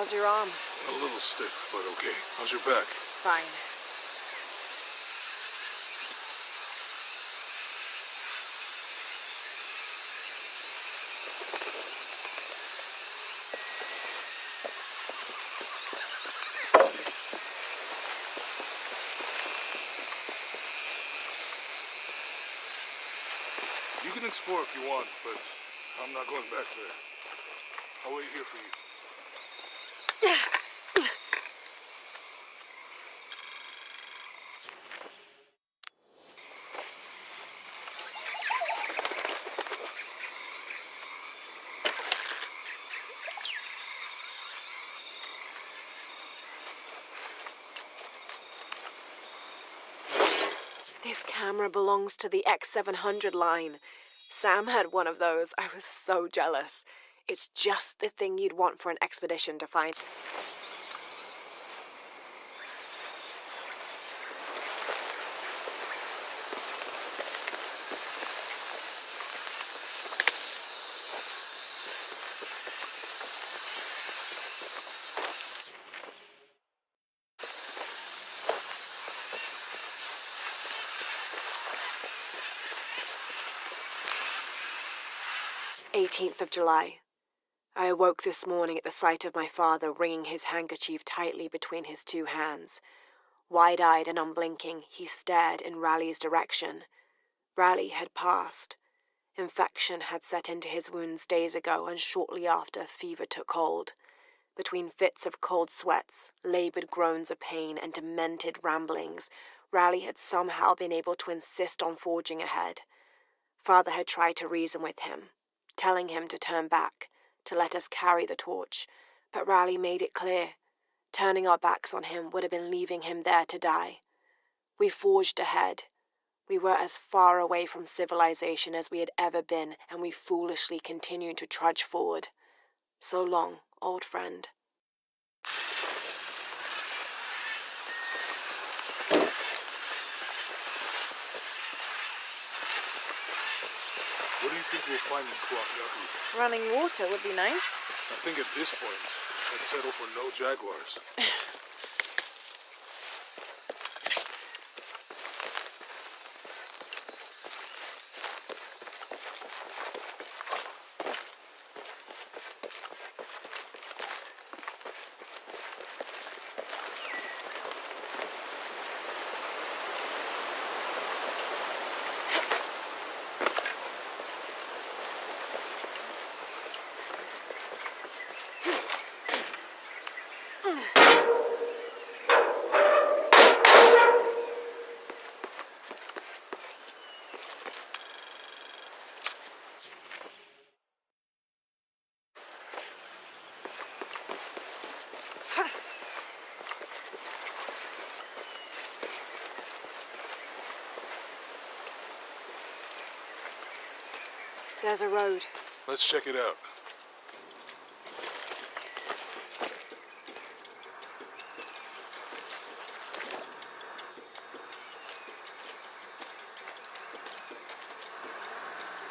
How's your arm? A little stiff, but okay. How's your back? Fine. You can explore if you want, but I'm not going back there. I'll wait here for you. This camera belongs to the X700 line. Sam had one of those. I was so jealous. It's just the thing you'd want for an expedition to find. July 18th. I awoke this morning at the sight of my father wringing his handkerchief tightly between his two hands. Wide-eyed and unblinking, he stared in Raleigh's direction. Raleigh had passed. Infection had set into his wounds days ago, and shortly after, fever took hold. Between fits of cold sweats, laboured groans of pain, and demented ramblings, Raleigh had somehow been able to insist on forging ahead. Father had tried to reason with him, telling him to turn back, to let us carry the torch, but Raleigh made it clear. Turning our backs on him would have been leaving him there to die. We forged ahead. We were as far away from civilization as we had ever been, and we foolishly continued to trudge forward. So long, old friend. What do you think we'll find in Kuwait? Running water would be nice. I think at this point, I'd settle for no jaguars. There's a road. Let's check it out.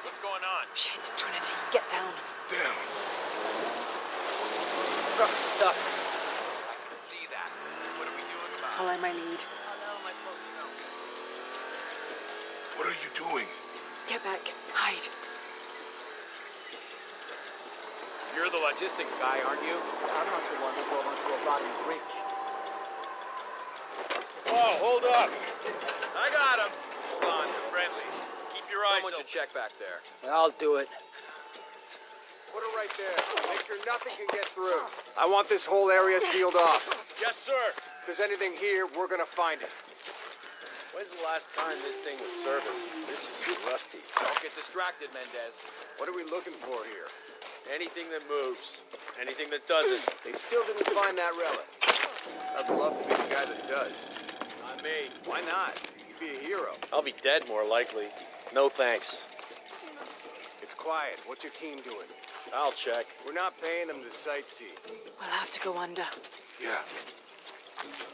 What's going on? Shit, Trinity, get down. Damn. Truck's stuck. I can see that. What are we doing about it? Follow my lead. How the hell am I supposed to know? What are you doing? Get back. Hide. You're the logistics guy, aren't you? I'm not the one who drove onto a rotten bridge. Whoa, hold up! I got him! Hold on, they're friendlies. Keep your eyes open. Someone should check back there. I'll do it. Put it right there. Make sure nothing can get through. I want this whole area sealed off. Yes, sir! If there's anything here, we're gonna find it. When's the last time this thing was serviced? This is rusty. Don't get distracted, Mendez. What are we looking for here? Anything that moves. Anything that doesn't. They still didn't find that relic. I'd love to be the guy that does. Not me. Why not? You'd be a hero. I'll be dead, more likely. No thanks. It's quiet. What's your team doing? I'll check. We're not paying them to sightsee. We'll have to go under. Yeah.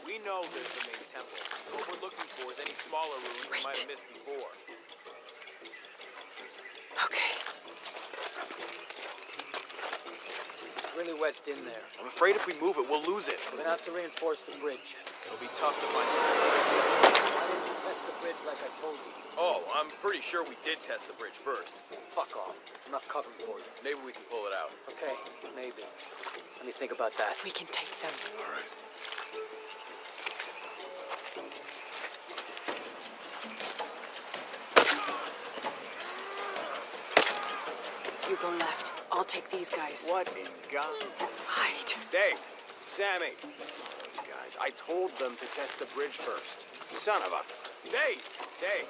We know there's the main temple. What we're looking for is any smaller ruins we might have missed before. Okay. really wedged in there. I'm afraid if we move it, we'll lose it. We're gonna have to reinforce the bridge. It'll be tough to find something. Why didn't you test the bridge like I told you? Oh, I'm pretty sure we did test the bridge first. Fuck off. I'm not covering for you. Maybe we can pull it out. Okay, maybe. Let me think about that. We can take them. All right. You go left. I'll take these guys. What in God? Hide. Dave, Sammy. Guys, I told them to test the bridge first. Son of a... Dave! Dave!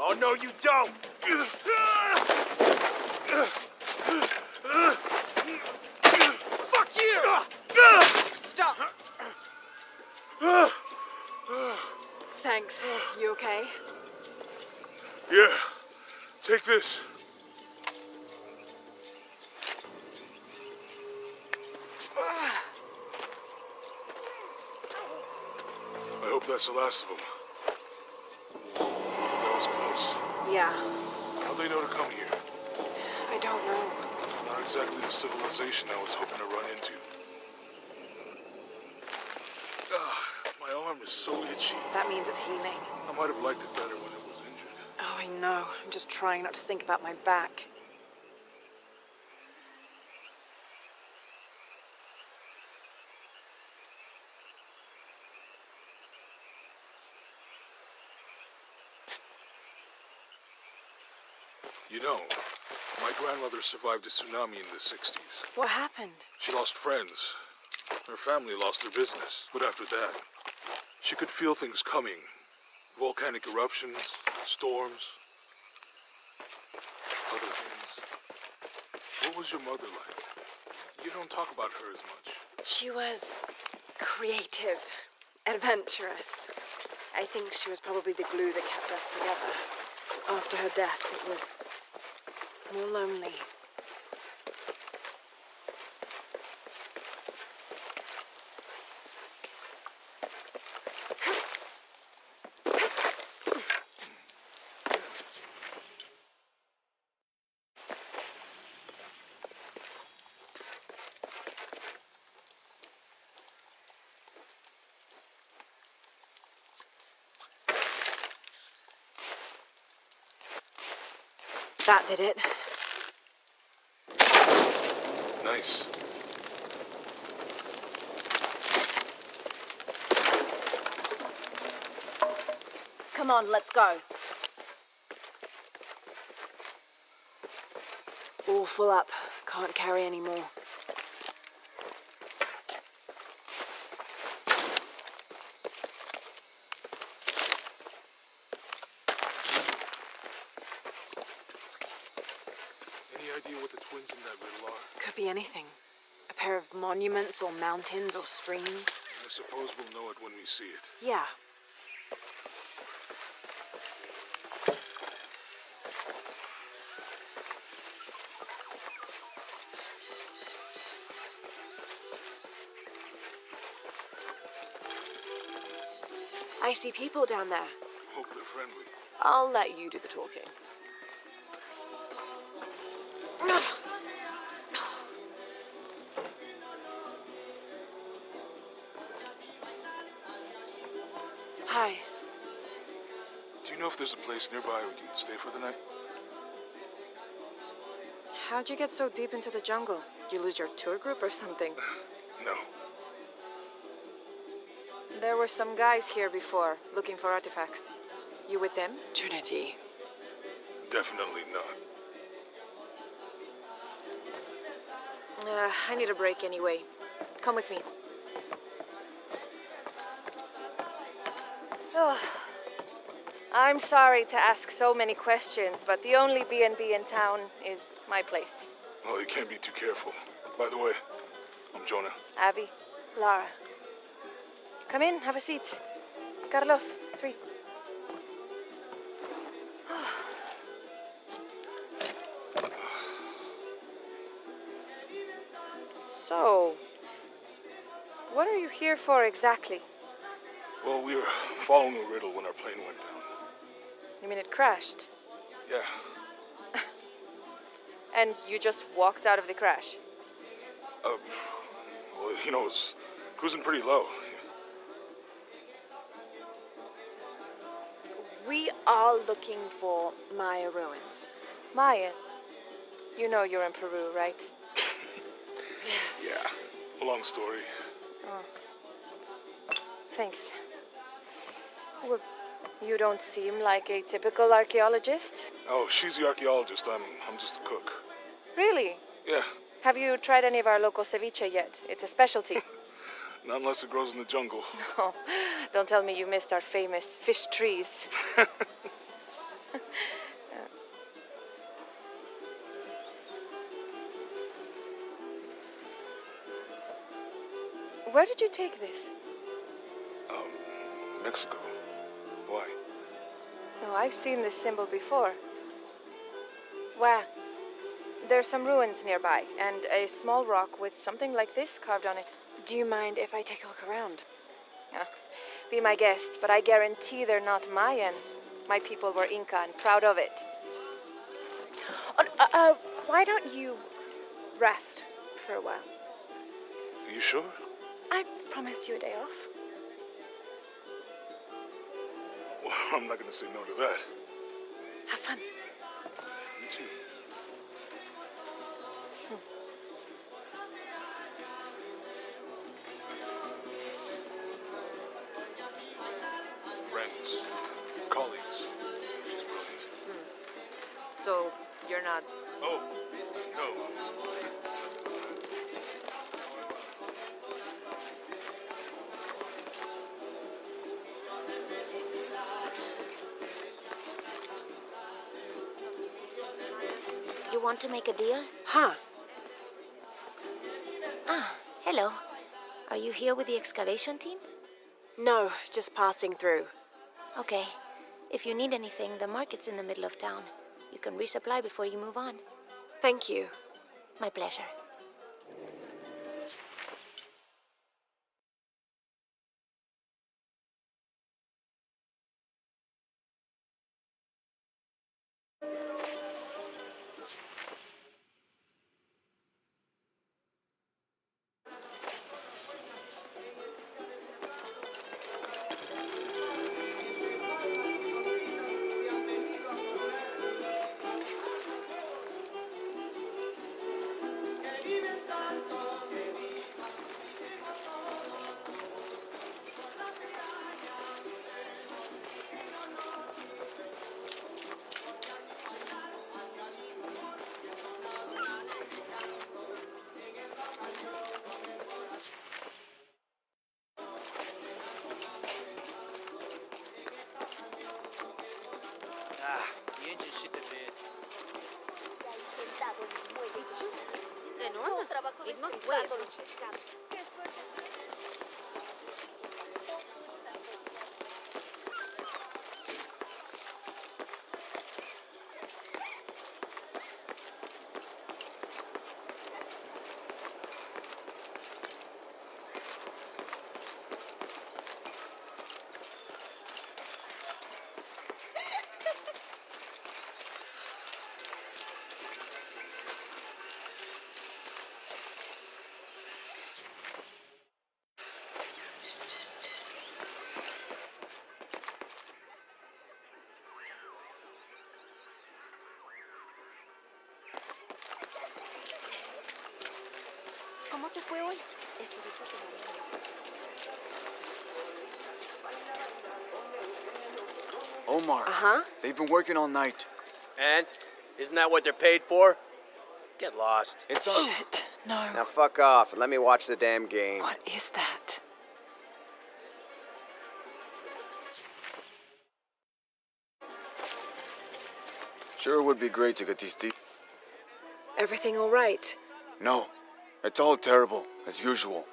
Oh, no, you don't! Fuck you! Stop! Thanks. You okay? Yeah. Take this. I hope that's the last of them. That was close. Yeah. How'd they know to come here? I don't know. Not exactly the civilization I was hoping to run into. My arm is so itchy. That means it's healing. I might have liked it better when it was injured. Oh, I know. I'm just trying not to think about my back. You know, my grandmother survived a tsunami in the 60s. What happened? She lost friends. Her family lost their business. But after that, she could feel things coming. Volcanic eruptions, storms, other things. What was your mother like? You don't talk about her as much. She was creative, adventurous. I think she was probably the glue that kept us together. After her death, it was more lonely. That did it. Nice. Come on, let's go. All full up. Can't carry any more. idea what the twins in that riddle are? Could be anything. A pair of monuments or mountains or streams. I suppose we'll know it when we see it. Yeah. I see people down there. Hope they're friendly. I'll let you do the talking. Hi. Do you know if there's a place nearby we can stay for the night? How'd you get so deep into the jungle? You lose your tour group or something? No. There were some guys here before, looking for artifacts. You with them? Trinity. Definitely not. I need a break anyway. Come with me. Oh, I'm sorry to ask so many questions, but the only B&B in town is my place. Oh, you can't be too careful. By the way, I'm Jonah. Abby, Lara. Come in, have a seat. Carlos, 3. So, what are you here for exactly? Well, we were following a riddle when our plane went down. You mean it crashed? Yeah. And you just walked out of the crash? Well, it was cruising pretty low. We are looking for Maya ruins. Maya? You know you're in Peru, right? Yeah. Long story. Thanks. Well, you don't seem like a typical archaeologist. Oh, she's the archaeologist. I'm just a cook. Really? Yeah. Have you tried any of our local ceviche yet? It's a specialty. Not unless it grows in the jungle. Oh, don't tell me you missed our famous fish trees. Where did you take this? Mexico. Why? Oh, I've seen this symbol before. Where? There's some ruins nearby, and a small rock with something like this carved on it. Do you mind if I take a look around? Be my guest, but I guarantee they're not Mayan. My people were Inca and proud of it. Why don't you rest for a while? Are you sure? I promised you a day off. Well, I'm not gonna say no to that. Have fun. You too. Friends, colleagues. She's brilliant. So, you're not... Oh, no. You want to make a deal? Huh. Hello. Are you here with the excavation team? No, just passing through. Okay. If you need anything, the market's in the middle of town. You can resupply before you move on. Thank you. My pleasure. The engine shit the bed. It's just enormous. It must weigh as much. ¿Cómo te fue hoy? ¿Estuviste tomando Omar. Uh-huh. They've been working all night. And? Isn't that what they're paid for? Get lost. It's on. Shit, no. Now fuck off and let me watch the damn game. What is that? Sure would be great to get these deep. Everything all right? No, it's all terrible, as usual.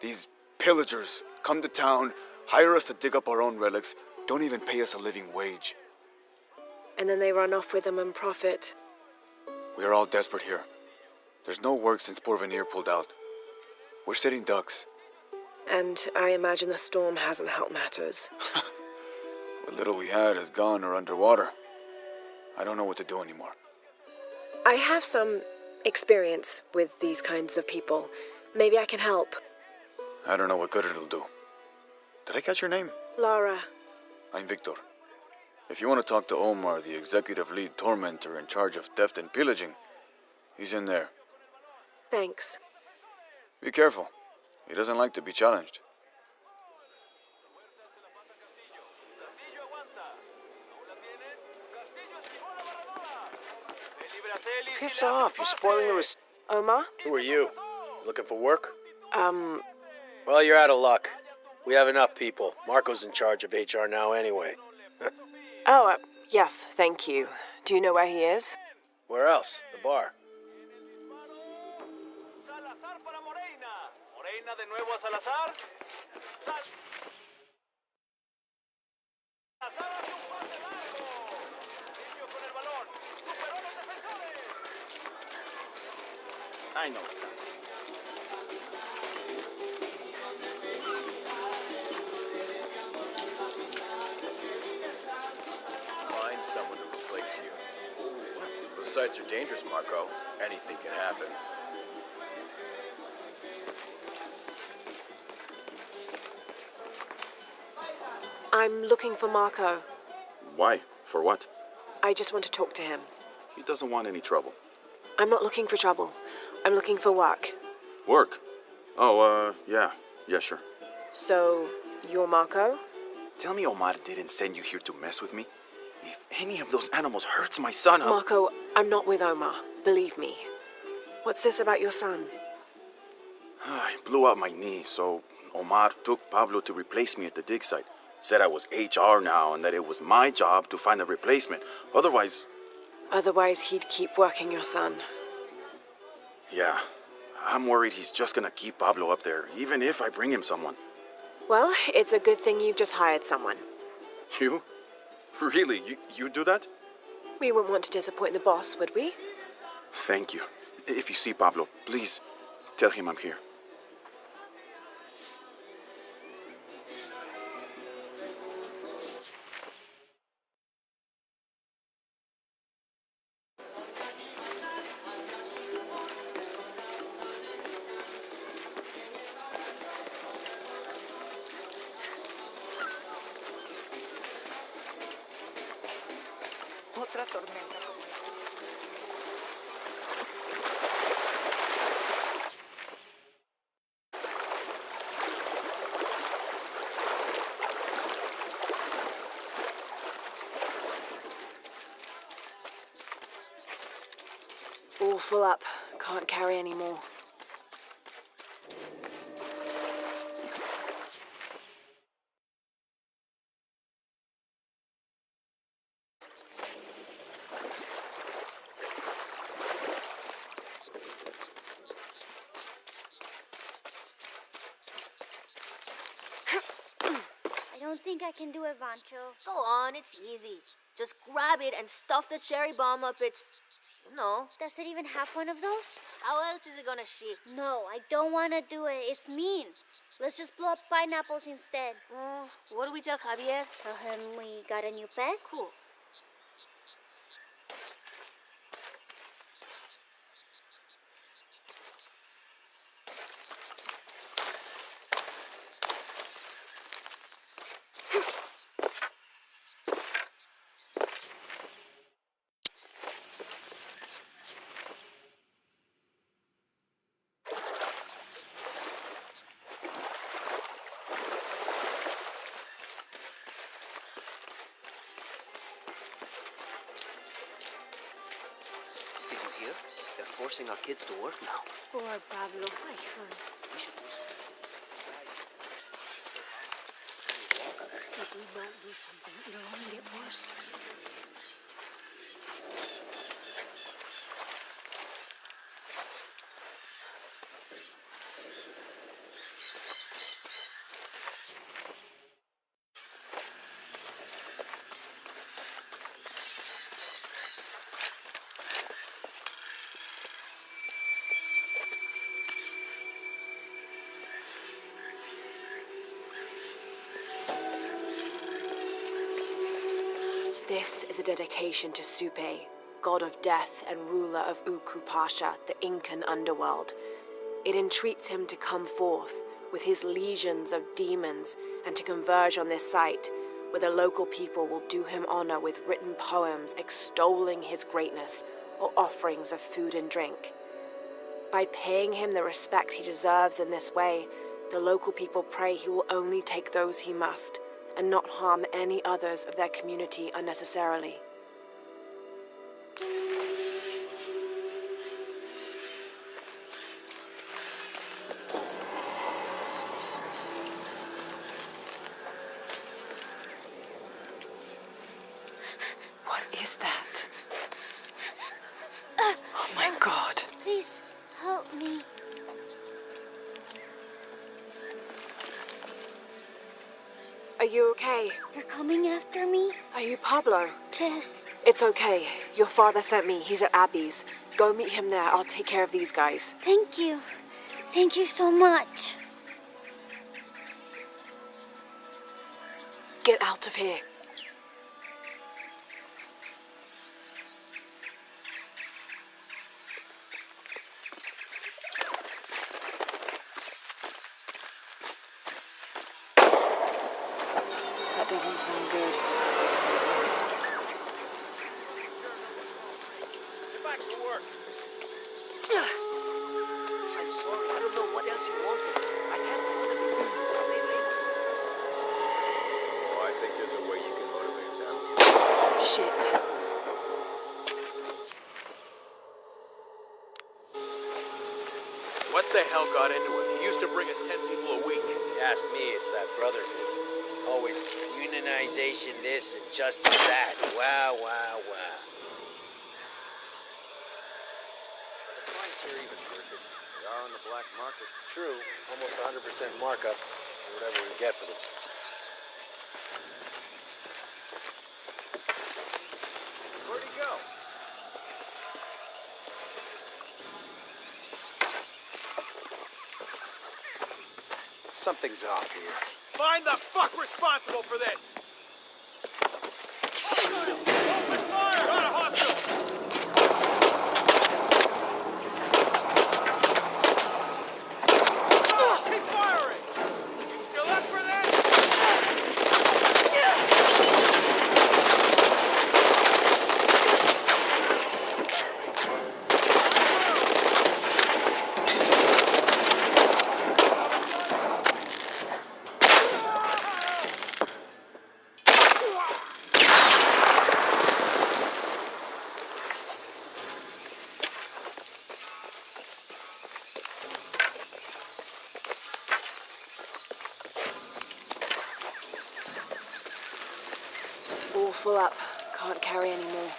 These pillagers come to town, hire us to dig up our own relics, don't even pay us a living wage. And then they run off with them and profit. We are all desperate here. There's no work since Porvenir pulled out. We're sitting ducks. And I imagine the storm hasn't helped matters. What little we had is gone or underwater. I don't know what to do anymore. I have some experience with these kinds of people. Maybe I can help. I don't know what good it'll do. Did I catch your name? Laura. I'm Victor. If you want to talk to Omar, the executive lead tormentor in charge of theft and pillaging, he's in there. Thanks. Be careful. He doesn't like to be challenged. Piss off, you're spoiling the Omar? Who are you? Looking for work? Um, Well, you're out of luck. We have enough people. Marco's in charge of HR now anyway. yes, thank you. Do you know where he is? Where else? The bar. Salazar para Moreina. Moreina de nuevo a Salazar. Salazar hace un pase largo. Limpio con el balón. Superó a los defensores. I know it sounds. Find someone to replace you. What? Those sites are dangerous, Marco. Anything can happen. I'm looking for Marco. Why? For what? I just want to talk to him. He doesn't want any trouble. I'm not looking for trouble. I'm looking for work. Work? Oh, yeah. Yeah, sure. So, you're Marco? Tell me Omar didn't send you here to mess with me? If any of those animals hurts my son, I'll... Marco, I'm not with Omar. Believe me. What's this about your son? I blew out my knee, so Omar took Pablo to replace me at the dig site. Said I was HR now and that it was my job to find a replacement. Otherwise... Otherwise, he'd keep working your son. Yeah. I'm worried he's just gonna keep Pablo up there, even if I bring him someone. Well, it's a good thing you've just hired someone. You? Really? You do that? We wouldn't want to disappoint the boss, would we? Thank you. If you see Pablo, please tell him I'm here. Otra tormenta. All full up. Can't carry any more. don't think I can do it, Vancho. Go on, it's easy. Just grab it and stuff the cherry bomb up its... No. Does it even have one of those? How else is it gonna shoot? No, I don't want to do it. It's mean. Let's just blow up pineapples instead. What do we tell Javier? Tell him we got a new pet? Cool. Did you hear? They're forcing our kids to work now. Poor Pablo. Ay, hon. We should do something. If we don't do something, it'll only get worse. This is a dedication to Supe, god of death and ruler of Uku Pasha, the Incan underworld. It entreats him to come forth with his legions of demons and to converge on this site, where the local people will do him honor with written poems extolling his greatness or offerings of food and drink. By paying him the respect he deserves in this way, the local people pray he will only take those he must, and not harm any others of their community unnecessarily. What is that? Oh my God. Please, help me. Are you okay? You're coming after me? Are you Pablo? Yes. It's okay. Your father sent me. He's at Abby's. Go meet him there. I'll take care of these guys. Thank you. Thank you so much. Get out of here. That doesn't sound good. Get back to work. I'm sorry. I don't know what else you wanted. I can't go with it. Stay late. Oh, I think there's a way you can motivate them. Shit. What the hell got into him? He used to bring us 10 people a week. You ask me, it's that brother business. Always unionization this and justice that. Wow, wow, wow. Are the price here even worth it? They are on the black market. True, almost 100% markup for whatever we get for them. Where'd he go? Something's off here. Find the fuck responsible for this! Open fire! Got a hostile! Keep firing! You still up for this? All full up. Can't carry any more.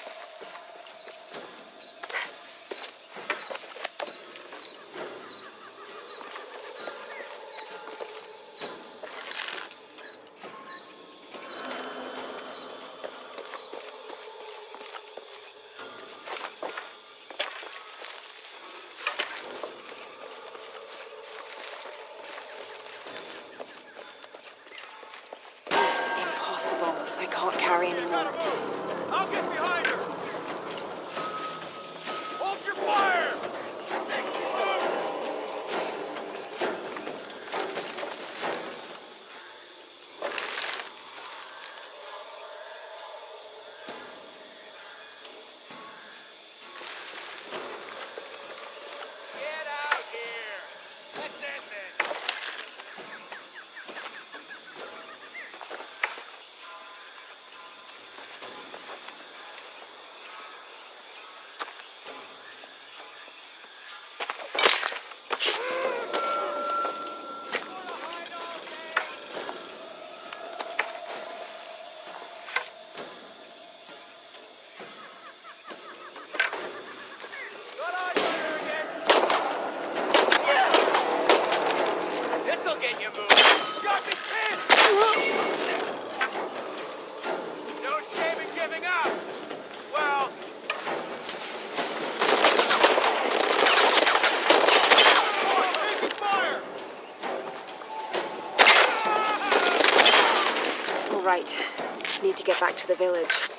get back to the village.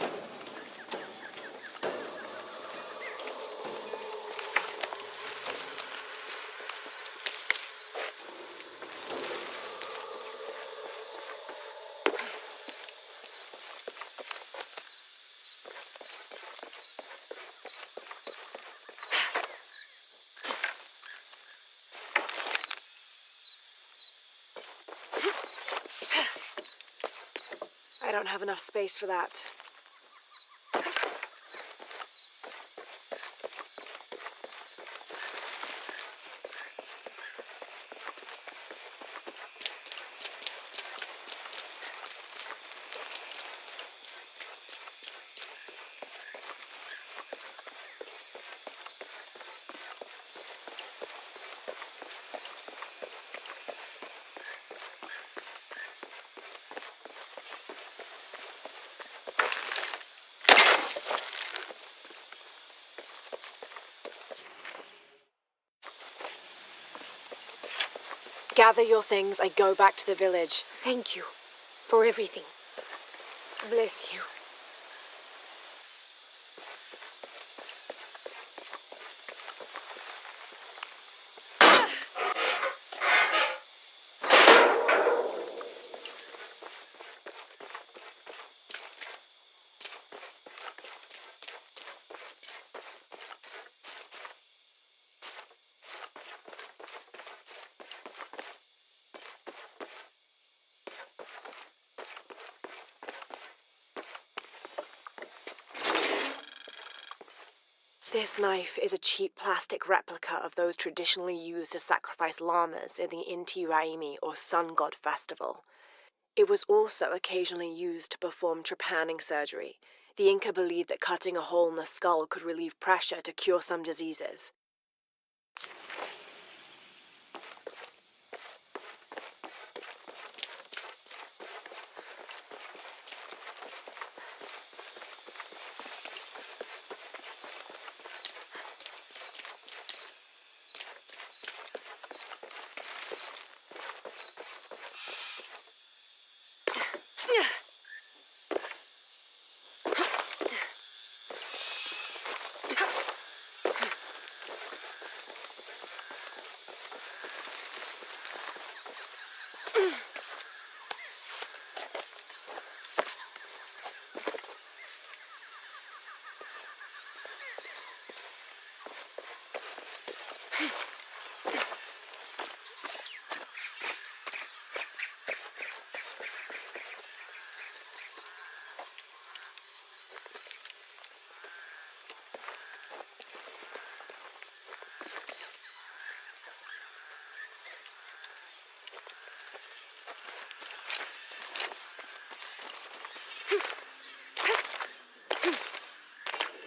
I don't have enough space for that. Gather your things, I go back to the village. Thank you for everything. Bless you. This knife is a cheap plastic replica of those traditionally used to sacrifice llamas in the Inti Raymi or Sun God festival. It was also occasionally used to perform trepanning surgery. The Inca believed that cutting a hole in the skull could relieve pressure to cure some diseases.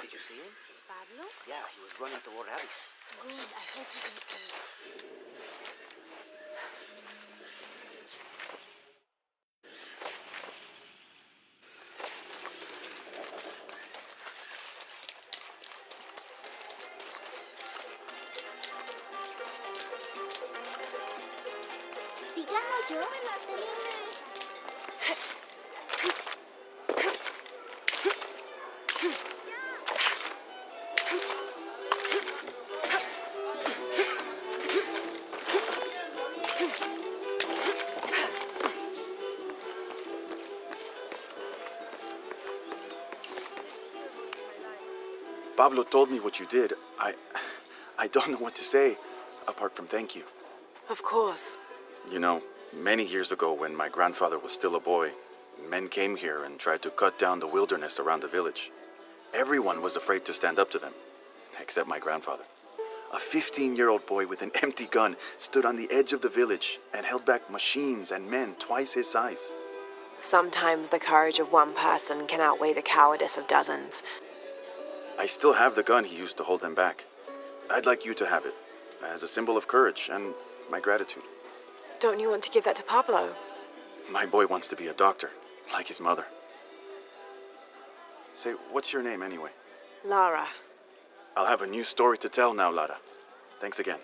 Did you see him? Pablo? Yeah, he was running toward Alice. Good. I hope he's okay. Si gano yo, Pablo told me what you did. I don't know what to say, apart from thank you. Of course. You know, many years ago when my grandfather was still a boy, men came here and tried to cut down the wilderness around the village. Everyone was afraid to stand up to them, except my grandfather. A 15-year-old boy with an empty gun stood on the edge of the village and held back machines and men twice his size. Sometimes the courage of one person can outweigh the cowardice of dozens. I still have the gun he used to hold them back. I'd like you to have it, as a symbol of courage and my gratitude. Don't you want to give that to Pablo? My boy wants to be a doctor, like his mother. Say, what's your name anyway? Lara. I'll have a new story to tell now, Lara. Thanks again.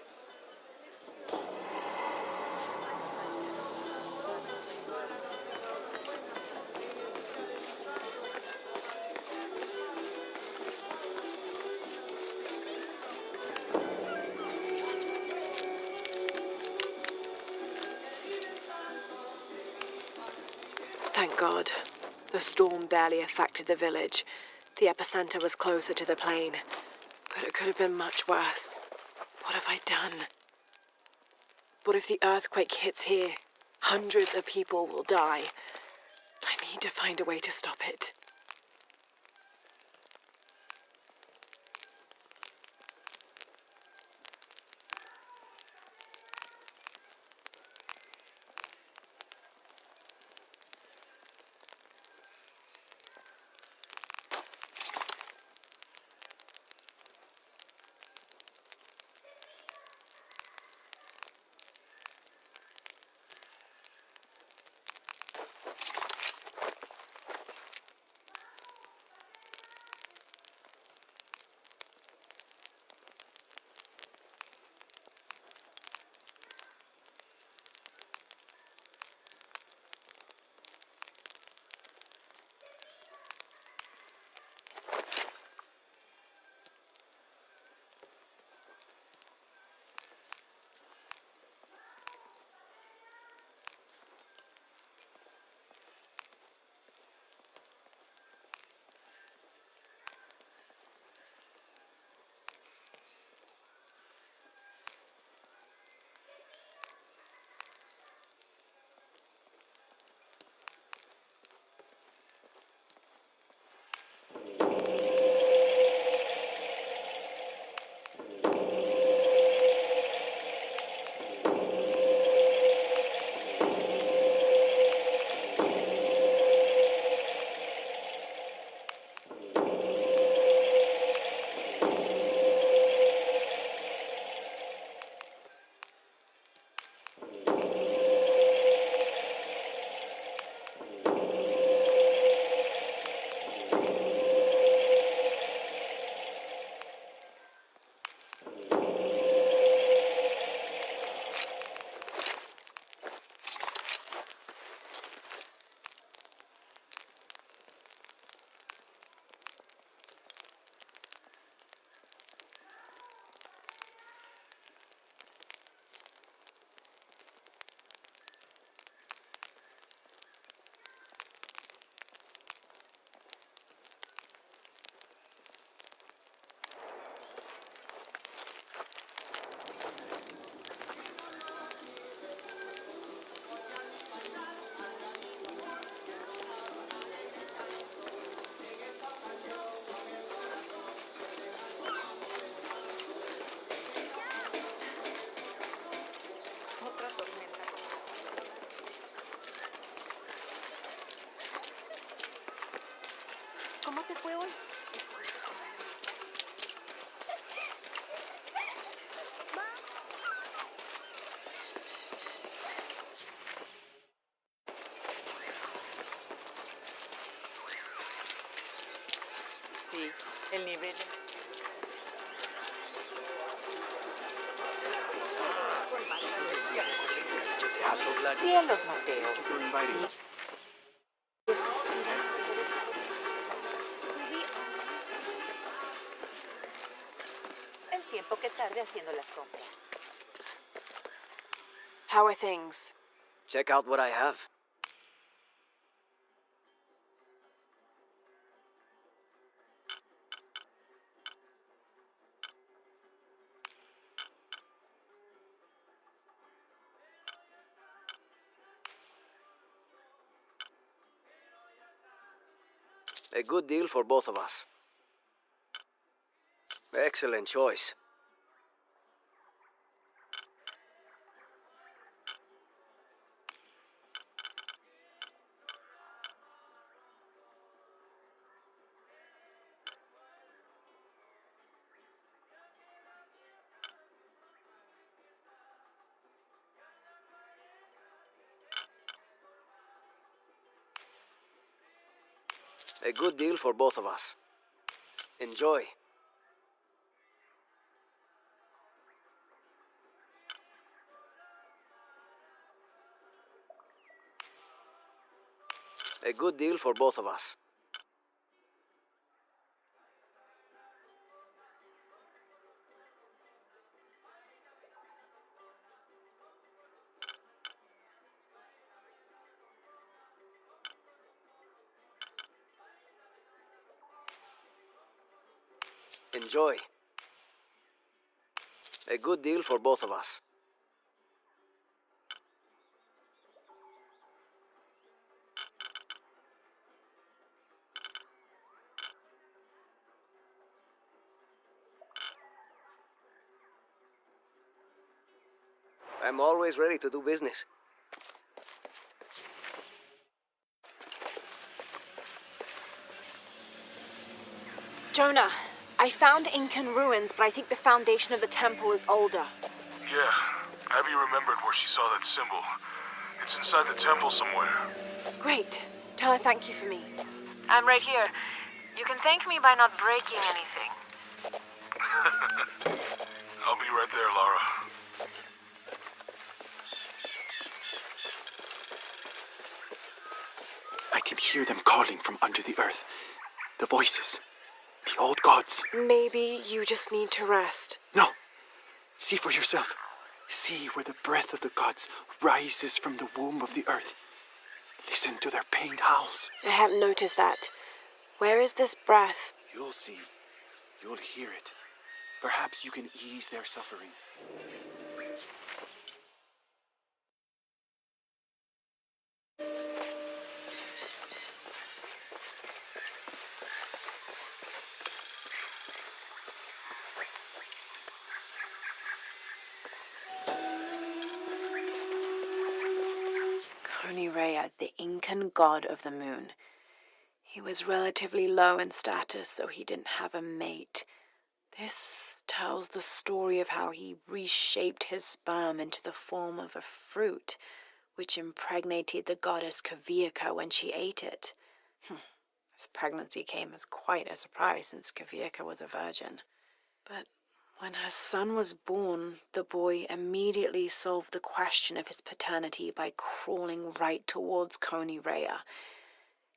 God. The storm barely affected the village. The epicenter was closer to the plain. But it could have been much worse. What have I done? What if the earthquake hits here? Hundreds of people will die. I need to find a way to stop it. Otra tormenta. ¿Cómo te fue hoy? Sí, el nivel. Cielos, Mateo. Sí. Qué suspiro. El tiempo que tarde haciendo las compras. How are things? Check out what I have. A good deal for both of us. Excellent choice. A good deal for both of us. Enjoy. A good deal for both of us. Enjoy. A good deal for both of us. I'm always ready to do business. Jonah, I found Incan ruins, but I think the foundation of the temple is older. Yeah, Abby remembered where she saw that symbol. It's inside the temple somewhere. Great. Tell her thank you for me. I'm right here. You can thank me by not breaking anything. I'll be right there, Lara. I can hear them calling from under the earth. The voices. The old gods. Maybe you just need to rest. No. See for yourself. See where the breath of the gods rises from the womb of the earth. Listen to their pained howls. I hadn't noticed that. Where is this breath? You'll see. You'll hear it. Perhaps you can ease their suffering. Rea, the Incan god of the moon. He was relatively low in status, so he didn't have a mate. This tells the story of how he reshaped his sperm into the form of a fruit, which impregnated the goddess Kavika when she ate it. His pregnancy came as quite a surprise since Kavika was a virgin. But when her son was born, the boy immediately solved the question of his paternity by crawling right towards Rea.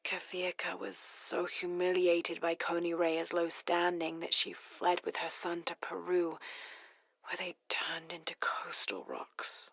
Kavika was so humiliated by Rea's low standing that she fled with her son to Peru, where they turned into coastal rocks.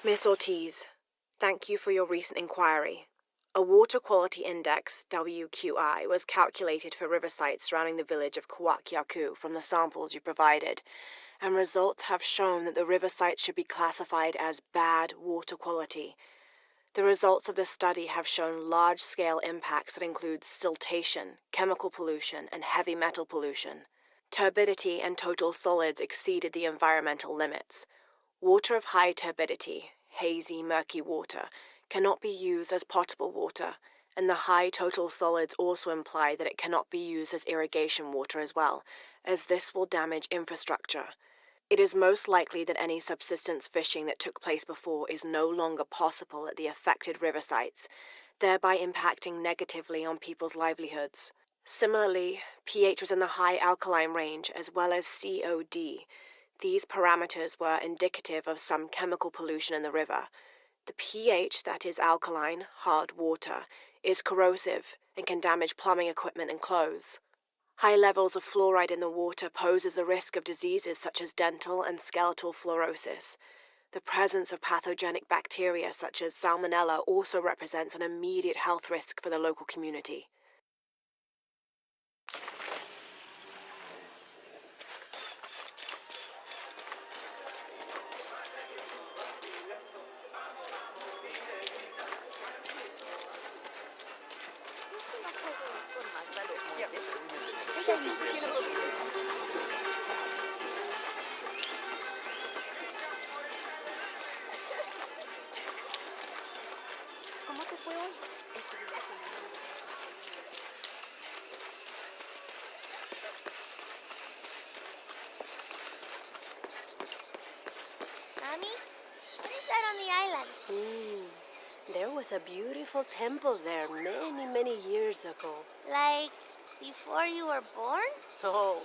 Miss Ortiz, thank you for your recent inquiry. A water quality index, WQI, was calculated for river sites surrounding the village of Kwakyaku from the samples you provided, and results have shown that the river sites should be classified as bad water quality. The results of this study have shown large-scale impacts that include siltation, chemical pollution, and heavy metal pollution. Turbidity and total solids exceeded the environmental limits. Water of high turbidity, hazy, murky water, cannot be used as potable water, and the high total solids also imply that it cannot be used as irrigation water as well, as this will damage infrastructure. It is most likely that any subsistence fishing that took place before is no longer possible at the affected river sites, thereby impacting negatively on people's livelihoods. Similarly, pH was in the high alkaline range as well as COD. These parameters were indicative of some chemical pollution in the river. The pH, that is alkaline, hard water, is corrosive and can damage plumbing equipment and clothes. High levels of fluoride in the water poses the risk of diseases such as dental and skeletal fluorosis. The presence of pathogenic bacteria such as Salmonella also represents an immediate health risk for the local community. ¿Cómo te fue hoy? Estuviste aprendiendo muchos the island. There was a beautiful temple there many, many years ago. Like, before you were born? Oh,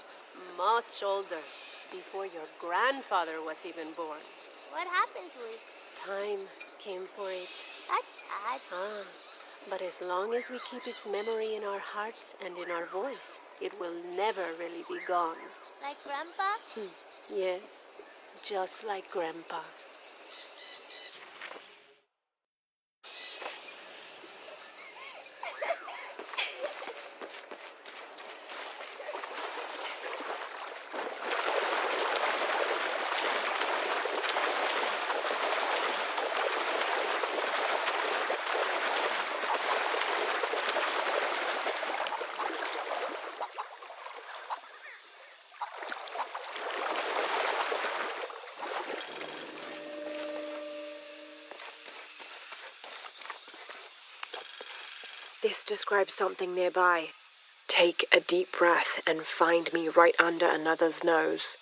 much older. Before your grandfather was even born. What happened to it? Time came for it. That's sad. But as long as we keep its memory in our hearts and in our voice, it will never really be gone. Like Grandpa? Yes, just like Grandpa. This describes something nearby. Take a deep breath and find me right under another's nose.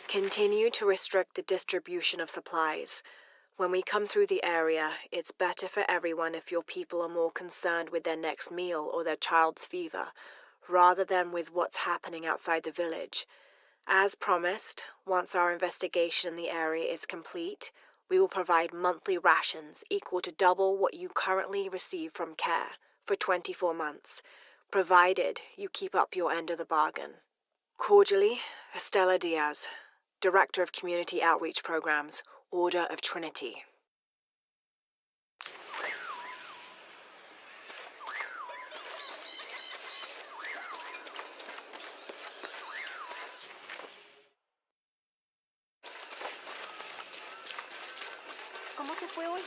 Continue to restrict the distribution of supplies. When we come through the area, it's better for everyone if your people are more concerned with their next meal or their child's fever, rather than with what's happening outside the village. As promised, once our investigation in the area is complete, We will provide monthly rations equal to double what you currently receive from care for 24 months, provided you keep up your end of the bargain. Cordially, Estella Diaz, Director of Community Outreach Programs, Order of Trinity. ¿Cómo te fue hoy?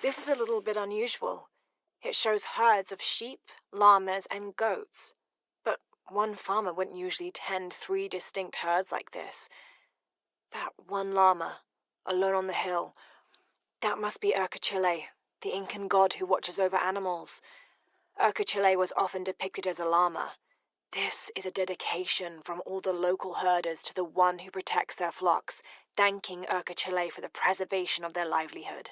This is a little bit unusual. It shows herds of sheep, llamas, and goats. But one farmer wouldn't usually tend 3 distinct herds like this. That one llama, alone on the hill, that must be Urkachile, the Incan god who watches over animals. Urkachile was often depicted as a llama. This is a dedication from all the local herders to the one who protects their flocks, thanking Urkachile for the preservation of their livelihood.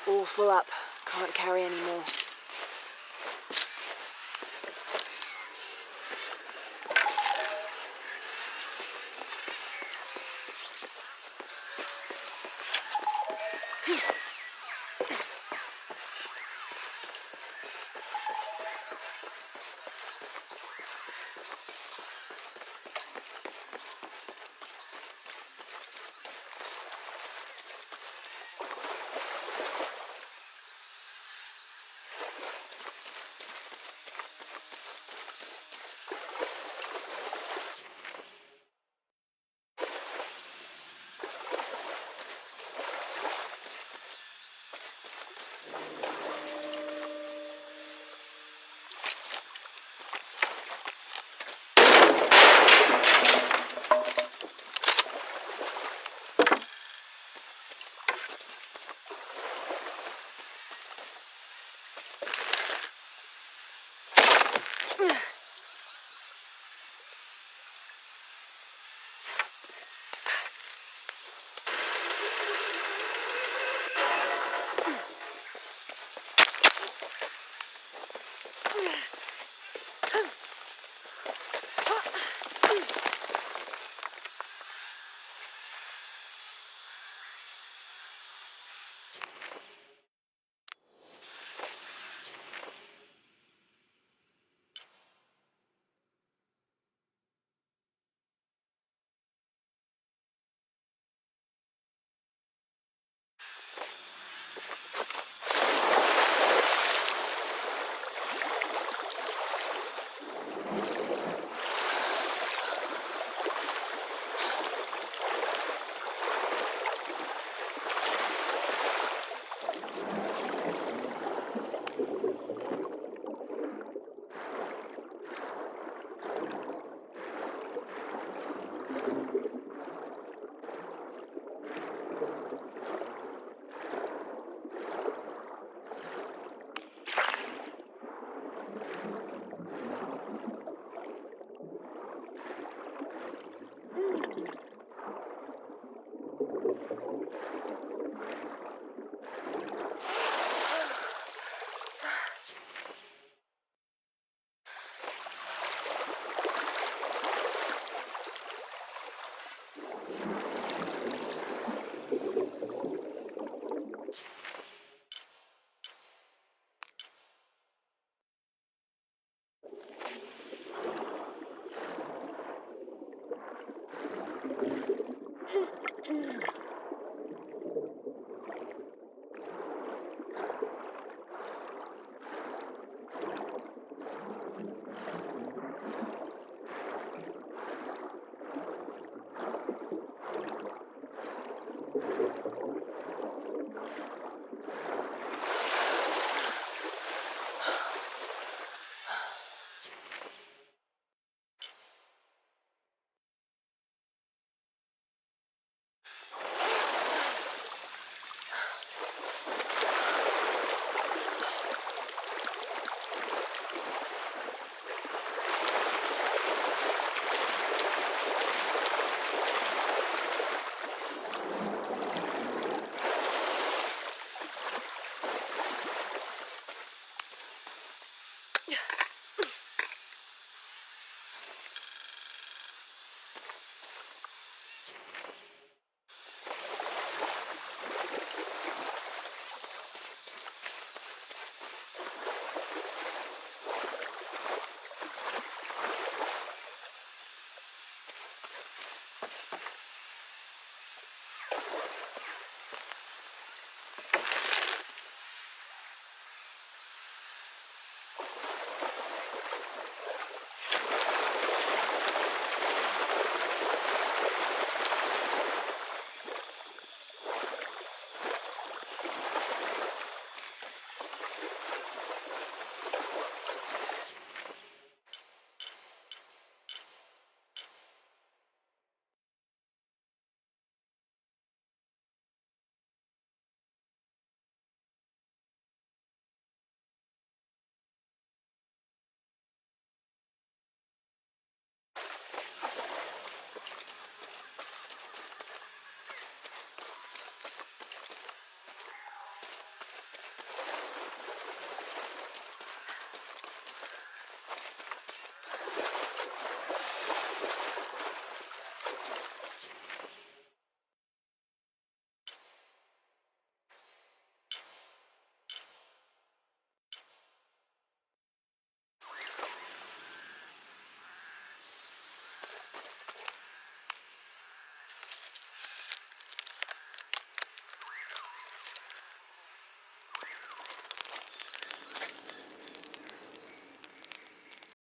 All full up. Can't carry any more.